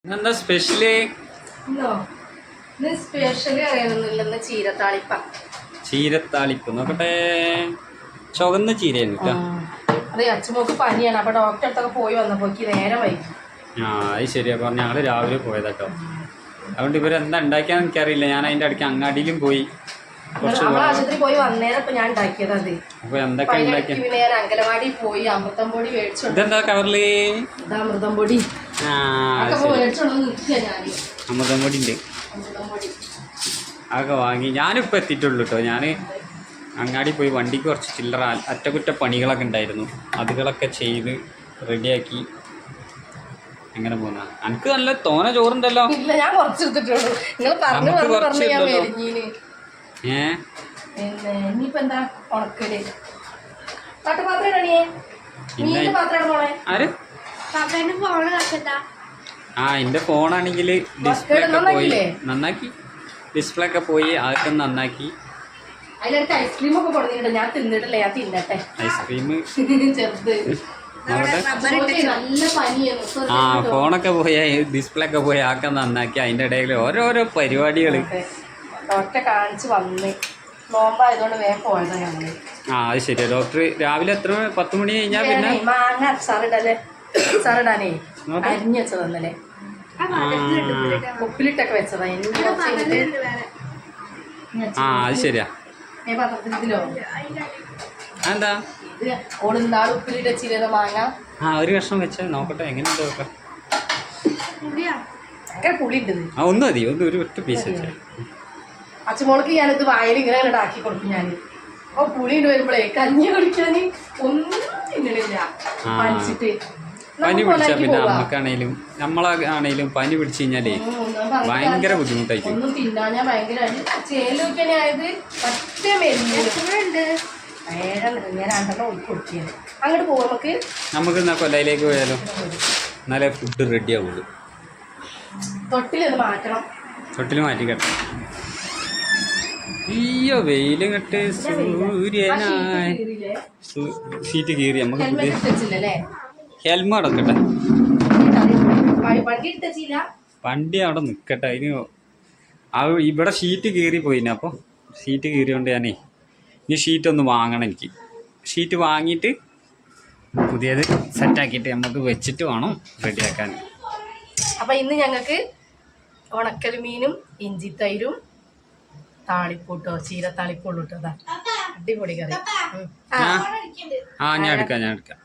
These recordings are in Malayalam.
എന്താ സ്പെഷ്യല്? സ്പെഷ്യല് അറിയാനൊന്നുമില്ലെന്ന് ചീരത്താളിപ്പ. ചീരത്താളിപ്പ് നോക്കട്ടെ. ചുവന്ന ചീരയാണ്. അതെ, അച്ഛനോക്ക് പനിയാണ്. അപ്പൊ ഡോക്ടറെ അടുത്തൊക്കെ പോയി വന്നപ്പോ നേരെ വൈകി. അത് ശരിയാ. പറഞ്ഞു ഞങ്ങള് രാവിലെ പോയതാട്ടോ. അതുകൊണ്ട് ഇവരെന്താ ഉണ്ടാക്കിയാന്ന് എനിക്കറിയില്ല. ഞാൻ അതിന്റെ അടുക്ക് അങ്ങാടിയിലും പോയി. ആശുപത്രി പോയി വന്നേരം ഇപ്പൊ ഞാൻ ഉണ്ടാക്കിയത്. അത് അപ്പൊ എന്തൊക്കെ ഉണ്ടാക്കിയ? പിന്നെ ഞാൻ അങ്കലവാടി പോയി അമൃതം പൊടി മേടിച്ചു. ഇതെന്താ കവറില്? അമൃതം പൊടി. അമൃതം പൊടി ഉണ്ട്. അതൊക്കെ വാങ്ങി ഞാനിപ്പോൾ എത്തിയിട്ടുള്ളൂ കേട്ടോ. ഞാൻ അങ്ങാടി പോയി വണ്ടിക്ക് കുറച്ച് ചില്ലറ അറ്റകുറ്റ പണികളൊക്കെ ഉണ്ടായിരുന്നു. അതുകളൊക്കെ ചെയ്ത് റെഡിയാക്കി അങ്ങനെ പോന്ന. എനിക്ക് നല്ല തോന ചോറുണ്ടല്ലോ. ഞാൻ കുറച്ച് എടുത്തിട്ടുള്ളൂ. ഇനിയിപ്പോ എന്താ ഉണക്കല് എന്റെ ഫോണാണെങ്കിൽ ഡിസ്പ്ലേ ഒക്കെ പോയി. നന്നാക്കി. ഡിസ്പ്ലേ ഒക്കെ പോയി. അതൊക്കെ നന്നാക്കി. അതിലൊരു ഐസ്ക്രീം ഒക്കെ കൊടുത്തിട്ടുണ്ട്. ഞാൻ തിന്നിട്ടില്ല. ഞാൻ തിന്നട്ടെ. ഐസ്ക്രീം ചെറുത്. ഫോണൊക്കെ പോയി ഡിസ്പ്ലേ ഒക്കെ പോയി ആക്കെ നന്നാക്കി. അതിന്റെ ഇടയിൽ ഓരോരോ പരിപാടികള് ഡോക്ടറെ കാണിച്ച് വന്ന് നോമ്പായതുകൊണ്ട് വേഗം പോയതാ ഞങ്ങള്. അത് ശരിയാ. ഡോക്ടർ രാവിലെ എത്ര 10 മണി കഴിഞ്ഞാ പിന്നെ മാങ്ങ അച്ചാറിടാനേ അരിഞ്ഞു വെച്ചത് തന്നല്ലേ. ഉപ്പിലിട്ടൊക്കെ വെച്ചതാ. അത് ശരിയാ. പത്രത്തിലോ എന്താ ഓടുന്നാൾ ഉപ്പിലിട്ട് വെച്ചിരുന്ന മാങ്ങ ഒരു കഷ്ണം വെച്ച നോക്കട്ടെ എങ്ങനെയുണ്ട് നോക്കാം. ഭയങ്കര പുളി ഉണ്ട്. ഒന്ന് മതി. ഒരു ഒറ്റ പീസ് വെച്ചാൽ. അച്ഛമോൾക്ക് ഞാനിത് വായിൽ ഇങ്ങനെ ആക്കി കൊടുക്കും. ഞാൻ പുളി ഉണ്ട് വരുമ്പോഴേ കഞ്ഞി കുടിക്കാന് ഒന്നും തിന്നണില്ല. പനിച്ചിട്ട് പനി പിടിച്ചാൽ പിന്നെ അമ്മക്കാണേലും നമ്മളാണേലും പനി പിടിച്ചു കഴിഞ്ഞാലേ ഭയങ്കര ബുദ്ധിമുട്ടായിരിക്കും. ഒന്നും തിന്നാഞ്ഞാൽ ഭയങ്കര ചേലൊക്കെ ആയത് പറ്റേ മെരുന്നുണ്ട്. ഞാൻ 2 കൊടുക്കുന്നത്. അങ്ങോട്ട് പോകും. നമുക്ക് എന്നാ കൊല്ലയിലേക്ക് പോയാലോ? എന്നാലേ ഫുഡ് റെഡി ആവുള്ളൂ. തൊട്ടിലത് മാറ്റണം. തൊട്ടിൽ മാറ്റിക്കട്ടെ. അയ്യോ വെയിലും കെട്ട് സൂര്യനായി സീറ്റ് കീറി. നമുക്ക് പുതിയ ഹെൽമെറ്റ് വെക്കട്ടെ. വണ്ടി അവിടെ നിൽക്കട്ടെ. അതിന് ഇവിടെ ഷീറ്റ് കീറി പോയിന്. അപ്പോൾ ഷീറ്റ് കീറിയോണ്ട് ഞാനേ ഈ ഷീറ്റ് ഒന്ന് വാങ്ങണം. എനിക്ക് ഷീറ്റ് വാങ്ങിയിട്ട് പുതിയത് സെറ്റാക്കിയിട്ട് നമുക്ക് വെച്ചിട്ട് വേണം റെഡിയാക്കാൻ. അപ്പം ഇന്ന് ഞങ്ങൾക്ക് ഉണക്കൽ മീനും ഇഞ്ചി തൈരും താളിപ്പൂട്ടോ ചീരത്താളിപ്പുള്ളൂ കേട്ടോ. അടിപൊളി കറി. ഞാൻ എടുക്കാം.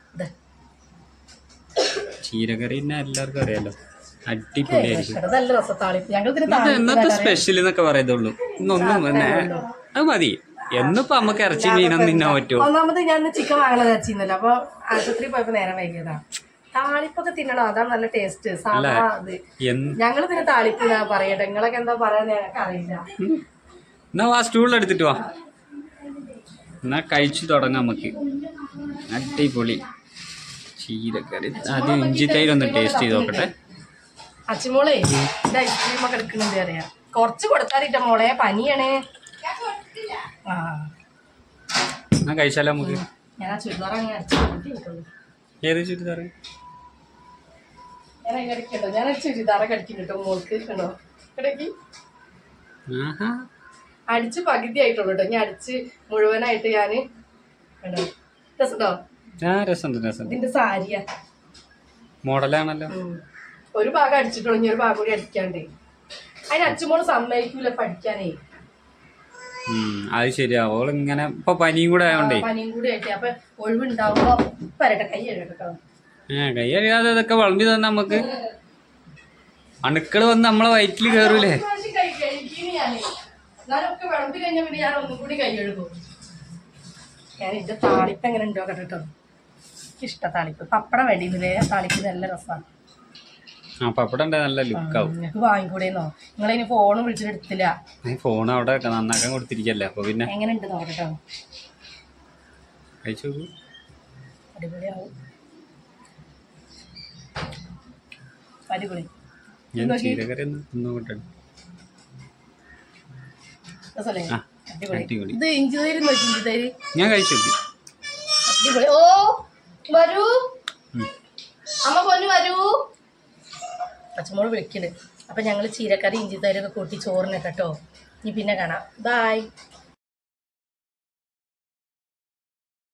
ചീരകറി തന്നെ എല്ലാവർക്കും അറിയാലോ. അടിപൊളിയായിരിക്കും. എന്നത്തെ സ്പെഷ്യൽ എന്നൊക്കെ പറയത്തുള്ളൂ. ഇന്നൊന്നും അത് മതി. എന്നിപ്പോ നമുക്ക് ഇറച്ചി മീനൊന്നും തിന്നാൻ പറ്റുമോ? ഒന്നാമത് ഞാൻ ചിക്കൻ വാങ്ങണത് ഇറച്ചിന്നല്ലോ. അപ്പൊ ആശുപത്രി പോയപ്പോ നേരം വൈകിയതാ. താളിപ്പൊക്കെ തിന്നണം. അതാണ് നല്ല ടേസ്റ്റ്. സാധാ ഞങ്ങള് പിന്നെ താളിപ്പ് പറയട്ടെ. നിങ്ങളൊക്കെ എന്താ പറയാൻ ഞങ്ങൾക്ക് അറിയില്ല. എന്നാ ആ സ്റ്റൂളിൽ എടുത്തിട്ട് വാ. എന്നാ കഴിച്ചു തുടങ്ങാം നമുക്ക്. അടിപൊളി ചീരക്കറി. ആദ്യം ഇഞ്ചി തൈരൊന്ന് ടേസ്റ്റ് ചെയ്ത് നോക്കട്ടെ. അച്ഛമോളെ ഇത് ഐസ്ക്രീം ഒക്കെ എടുക്കുന്നുണ്ട് അറിയാം. കുറച്ച് കൊടുത്താലിട്ട മോളെ, പനിയാണേ. കഴിച്ചാലോ നമുക്ക്? ഞാൻ ആ ചുരിദാർ ഏത് ചുരിദാറ്? ഞാൻ ചുരിദാറൊക്കെ അടിക്കും കേട്ടോ. മോൾക്ക് കണ്ടോ ഇടയ്ക്ക് അടിച്ച് പകുതി ആയിട്ടുള്ളൂ കേട്ടോ. ഞാൻ അടിച്ച് മുഴുവനായിട്ട് ഞാന് കണ്ടോ. രസമുണ്ടോ? ഇതിന്റെ സാരിയാ. മോഡലാണല്ലോ. ഒരു ഭാഗം അടിച്ചിട്ടുള്ളൂ. ഇനി ഒരു ഭാഗം കൂടി അടിക്കാണ്ട്. അതിന് അച്ഛമോള് സമ്മതിക്കൂല പഠിക്കാനേ. അത് ശരിയാ. ഓള് ഇങ്ങനെ ഇപ്പൊ പനിയും കൂടെ ആയോണ്ടേ. പനിയും കൂടി ആയിട്ട് അപ്പൊ ഒഴിവുണ്ടാവുമ്പോ വരട്ടെ. കൈ കഴുകട്ടോ. കൈ കഴുകാതെ ഇതൊക്കെ വളമ്പി തന്നെ നമുക്ക് അണുക്കള് വന്ന് നമ്മളെ വയറ്റിൽ കയറൂലേ? ഞാനൊക്കെ വിളമ്പി കഴിഞ്ഞ പിന്നെ ഞാൻ ഒന്നും കൂടി കൈ കഴുകും. ഞാൻ ഇതിന്റെ താളിപ്പ് എങ്ങനെ ഉണ്ടോ കേട്ടോ. ഇഷ്ട താളിപ്പ്. പപ്പടം വേണ്ടിയിരുന്നില്ലേ? താളിപ്പ് നല്ല രസമാണ്. പപ്പടം നല്ല ലുക്കാവും. നിങ്ങൾക്ക് വാങ്ങിക്കൂടെന്നോ? നിങ്ങളതിന് ഫോൺ വിളിച്ചിട്ട് എടുത്തില്ല. ഫോൺ അവിടെ നന്നാക്കാൻ കൊടുത്തിരിക്കല്ലേ. അപ്പൊ പിന്നെ എങ്ങനെ ഉണ്ട് നോക്കട്ടോ. കഴിച്ചു അടിപൊളിയാവും. അടിപൊളി. ചീരകറി തിന്നോട്ടെ. ഇത് ഇഞ്ചി തൈര് നോക്കി. ഇഞ്ചി തൈര് ഞാൻ കഴിച്ചു. അടിപൊളി. ഓ വരൂ അമ്മ പൊന്നു വരൂ. പച്ചമുളക് വിളിക്കല്. അപ്പം ഞങ്ങൾ ചീരക്കറി ഇഞ്ചി തൈരൊക്കെ കൂട്ടി ചോറിന് കേട്ടോ. ഇനി പിന്നെ കാണാം. ബായ്.